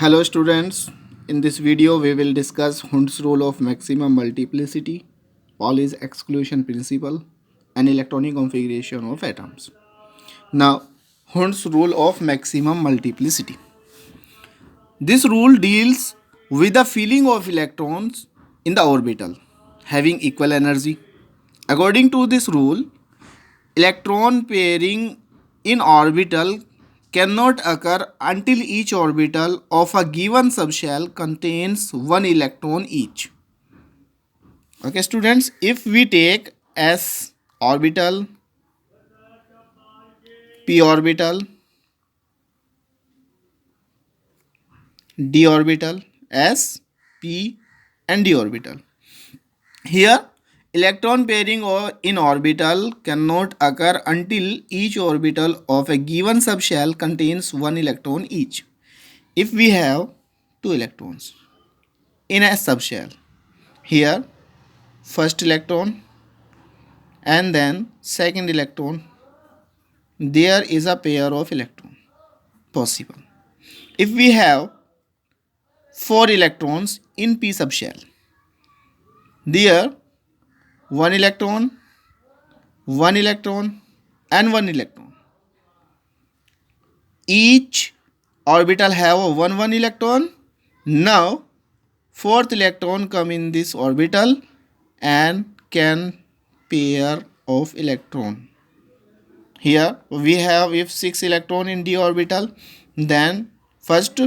Hello students, in this video we will discuss Hund's rule of maximum multiplicity, Pauli's exclusion principle and electronic configuration of atoms. Now, Hund's rule of maximum multiplicity. This rule deals with the filling of electrons in the orbital having equal energy. According to this rule, electron pairing in orbital cannot occur until each orbital of a given subshell contains one electron each. Okay students, if we take s orbital, p orbital, d orbital, s, p and d orbital. Here electron pairing in orbital cannot occur until each orbital of a given subshell contains one electron each. If we have two electrons in a subshell, here first electron and then second electron, there is a pair of electron possible. If we have four electrons in p subshell, there one electron, one electron and one electron. Each orbital have a one electron. Now fourth electron come in this orbital and can pair of electron. Here we have if 6 electron in d orbital, then first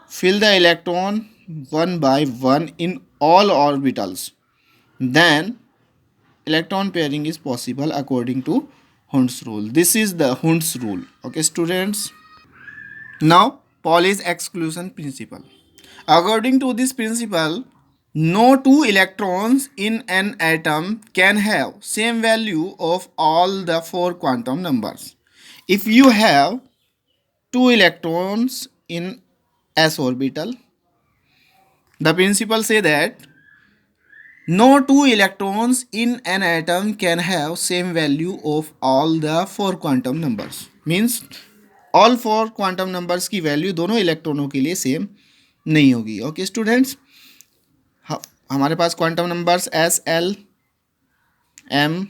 fill the electron one by one in all orbitals. Then electron pairing is possible according to Hund's rule. This is the Hund's rule. Okay students. Now Pauli's exclusion principle. According to this principle, no two electrons in an atom can have same value of all the four quantum numbers. If you have two electrons in s orbital, the principle say that no two electrons in an atom can have same value of all the four quantum numbers. Means all four quantum numbers की value दोनों इलेक्ट्रॉनों के लिए same नहीं होगी. Okay students, हमारे पास quantum numbers s, l, M,